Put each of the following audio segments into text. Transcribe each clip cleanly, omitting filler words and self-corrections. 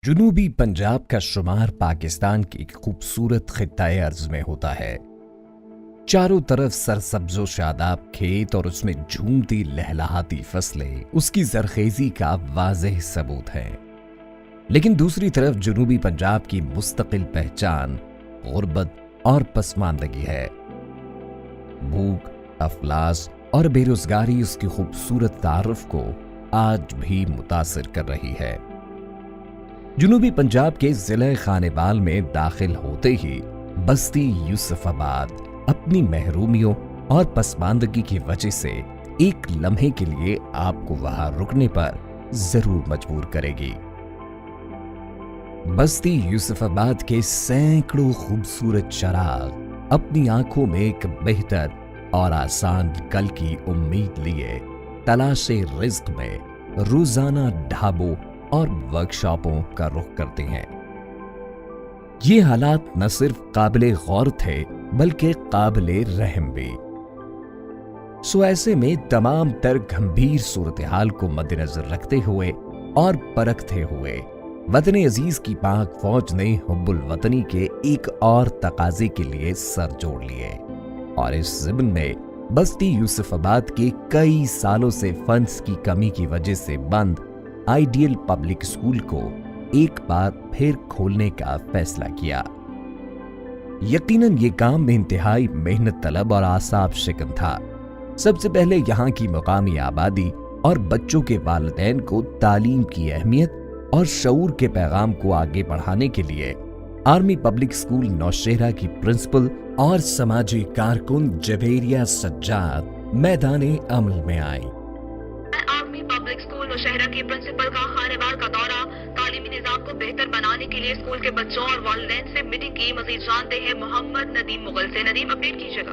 जनूबी पंजाब का शुमार पाकिस्तान की एक खूबसूरत खित्ताए अर्ज में होता है। चारों तरफ सरसब्जो शादाब खेत और उसमें झूमती लहलहाती फसलें उसकी जरखेजी का वाज़ेह सबूत हैं। लेकिन दूसरी तरफ जनूबी पंजाब की मुस्तकिल पहचान गुर्बत और पसमानदगी है। भूख, अफलास और बेरोजगारी उसकी खूबसूरत तारुफ को आज भी मुतासिर कर रही है। जनूबी पंजाब के जिला खानेवाल में दाखिल होते ही बस्ती यूसुफाबाद अपनी महरूमियों और पसमानदगी की वजह से एक लम्हे के लिए आपको वहां रुकने पर जरूर मजबूर करेगी। बस्ती यूसुफाबाद के सैकड़ों खूबसूरत चराग अपनी आंखों में एक बेहतर और आसान कल की उम्मीद लिए तलाशे रिज्क में रोजाना ढाबों और वर्कशॉपों का रुख करते हैं। ये हालात न सिर्फ काबिले गौर थे बल्कि काबिले रहम भी। सो ऐसे में तमाम तर गंभीर सूरत हाल को मद्देनजर रखते हुए और परखते हुए वतन अजीज की पाक फौज ने हुब्बुल वतनी के एक और तकाजे के लिए सर जोड़ लिए और इस ज़िम्न में बस्ती यूसुफाबाद के कई सालों से फंड्स की कमी की वजह से बंद आइडियल पब्लिक स्कूल को एक बार फिर खोलने का फैसला किया। यकीनन ये काम इंतहाई मेहनत तलब और आसाब शिकन था। सबसे पहले यहाँ की मुकामी आबादी और बच्चों के वालिदैन को तालीम की अहमियत और शऊर के पैगाम को आगे बढ़ाने के लिए आर्मी पब्लिक स्कूल नौशेरा की प्रिंसिपल और समाजी कारकुन जवेरिया सज्जाद मैदाने अमल में आई। आर्मी पब्लिक स्कूल नौशेरा की प्रिंसिपल का खानेवाल का दौरा तालीमी निजाम को बेहतर बनाने के लिए स्कूल के बच्चों और वालिदैन से मीटिंग की। मजीद जानते हैं मोहम्मद नदीम मुगल से। नदीम, अपडेट कीजिएगा।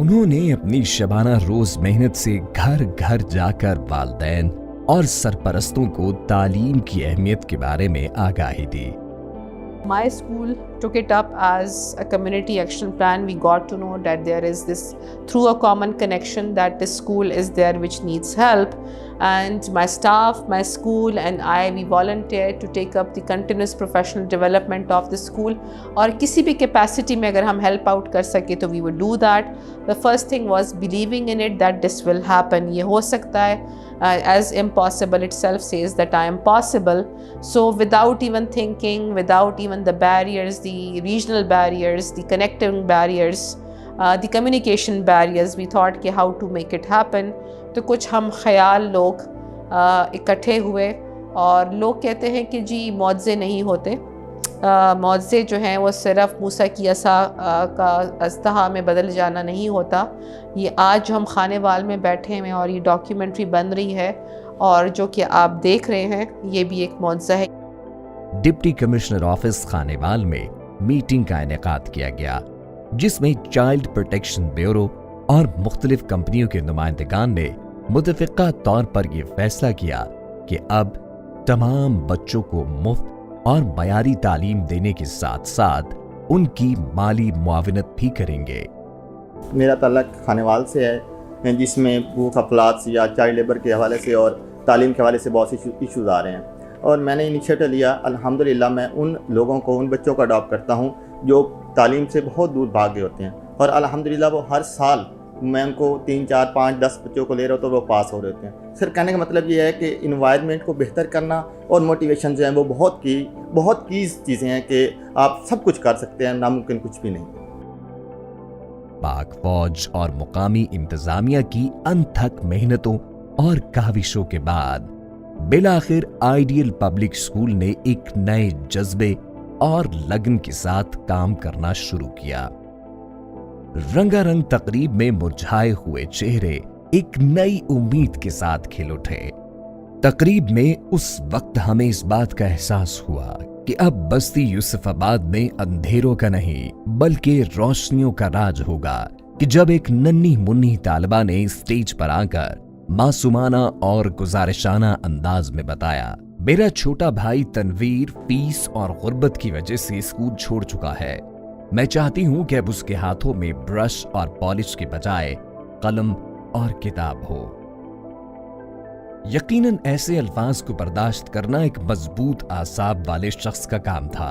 उन्होंने अपनी शबाना रोज मेहनत से घर घर जाकर वालिदैन और सरपरस्तों को तालीम की अहमियत के बारे में आगाही दी। My school took it up as a community action plan. We got to know that there is this, through a common connection, that this school is there which needs help, and my staff, my school and I, we volunteered to take up the continuous professional development of the school. और किसी भी capacity में अगर हम help out कर सके तो we would do that. The first thing was believing in it that this will happen. ये हो सकता है, as impossible itself says that I am possible. So without even thinking, without even the barriers, the regional barriers, the connecting barriers, the communication barriers, we thought कि how to make it happen. तो कुछ हम ख्याल लोग इकट्ठे हुए और लोग कहते हैं कि जी मौज़े नहीं होते। मौज़े जो हैं वो सिर्फ मूसा की असा का अस्तहा में बदल जाना नहीं होता। ये आज जो हम खानेवाल में बैठे हैं और ये डॉक्यूमेंट्री बन रही है और जो कि आप देख रहे हैं, ये भी एक मौज़ा है। डिप्टी कमिश्नर ऑफिस खानेवाल में मीटिंग का इनेकाद किया गया जिसमें चाइल्ड प्रोटेक्शन ब्यूरो और मुख्तलिफ कंपनियों के नुमाइंदगान ने मुतफ़िक़ा तौर पर यह फैसला किया कि अब तमाम बच्चों को मुफ्त और मयारी तालीम देने के साथ साथ उनकी माली मुआविनत भी करेंगे। मेरा ताल्लुक खानेवाल से है जिसमें भूख अफलास या चाइल्ड लेबर के हवाले से और तालीम के हवाले से बहुत से इशूज़ आ रहे हैं और मैंने इनिशिएटिव लिया। अल्हम्दुलिल्लाह मैं उन लोगों को, उन बच्चों को अडॉप्ट करता हूँ जो तालीम से बहुत दूर भाग गए होते हैं और अल्हम्दुलिल्लाह वो हर साल मैं उनको 3, 4, 5, 10 बच्चों को ले रहा हूँ तो वो पास हो रहे होते हैं। सर, कहने का मतलब ये है कि इन्वायरमेंट को बेहतर करना और मोटिवेशन जो है वो बहुत की चीज़ें हैं कि आप सब कुछ कर सकते हैं, नामुमकिन कुछ भी नहीं। पाक फौज और मुकामी इंतजामिया की अनथक मेहनतों और काविशों के बाद बिलाखिर आइडियल पब्लिक स्कूल ने एक नए जज्बे और लगन के साथ काम करना शुरू किया। रंगारंग तकरीब में मुरझाए हुए चेहरे एक नई उम्मीद के साथ खिल उठे। तकरीब में उस वक्त हमें इस बात का एहसास हुआ कि अब बस्ती यूसुफाबाद में अंधेरों का नहीं बल्कि रोशनियों का राज होगा कि जब एक नन्ही मुन्नी तालिबा ने स्टेज पर आकर मासूमाना और गुजारिशाना अंदाज में बताया, मेरा छोटा भाई तनवीर फीस और गुर्बत की वजह से स्कूल छोड़ चुका है। मैं चाहती हूं कि अब उसके हाथों में ब्रश और पॉलिश के बजाय कलम और किताब हो। यकीनन ऐसे अल्फाज को बर्दाश्त करना एक मजबूत आसाब वाले शख्स का काम था,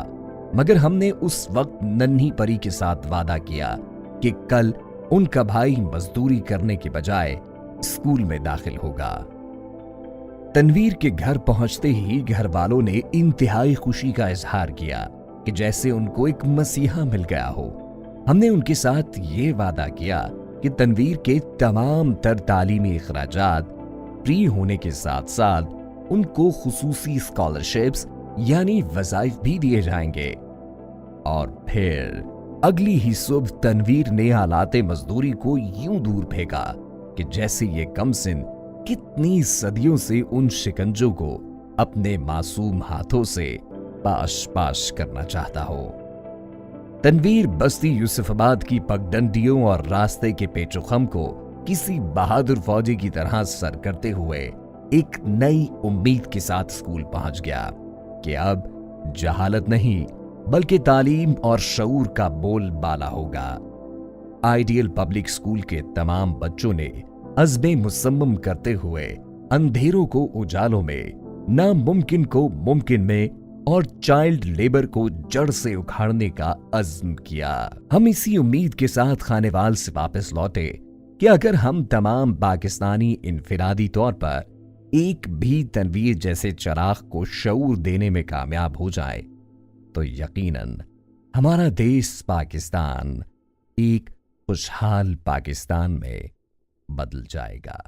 मगर हमने उस वक्त नन्ही परी के साथ वादा किया कि कल उनका भाई मजदूरी करने के बजाय स्कूल में दाखिल होगा। तनवीर के घर पहुंचते ही घर वालों ने इंतहाई खुशी का इजहार किया कि जैसे उनको एक मसीहा मिल गया हो। हमने उनके साथ ये वादा किया कि तनवीर के तमाम तर तालीमी अखराजात फ्री होने के साथ साथ उनको खुसूसी स्कॉलरशिप्स यानी वज़ाइफ भी दिए जाएंगे। और फिर अगली ही सुबह तनवीर ने हालाते मजदूरी को यूं दूर फेंका कि जैसे ये कमसिन कितनी सदियों से उन शिकंजों को अपने मासूम हाथों से पाश पाश करना चाहता हो। तनवीर बस्ती यूसुफाबाद की पगडंडियों और रास्ते के पेचोखम को किसी बहादुर फौजी की तरह सर करते हुए एक नई उम्मीद के साथ स्कूल पहुंच गया कि अब जहालत नहीं बल्कि तालीम और शऊर का बोल बाला होगा। आइडियल पब्लिक स्कूल के तमाम बच्चों ने अज़्मे मुसम्मम करते हुए अंधेरों को उजालों में, नामुमकिन को मुमकिन में और चाइल्ड लेबर को जड़ से उखाड़ने का अज़्म किया। हम इसी उम्मीद के साथ खानेवाल से वापस लौटे कि अगर हम तमाम पाकिस्तानी इनफिरादी तौर पर एक भी तनवीर जैसे चराग को शऊर देने में कामयाब हो जाए तो यकीनन हमारा देश पाकिस्तान एक खुशहाल पाकिस्तान में बदल जाएगा।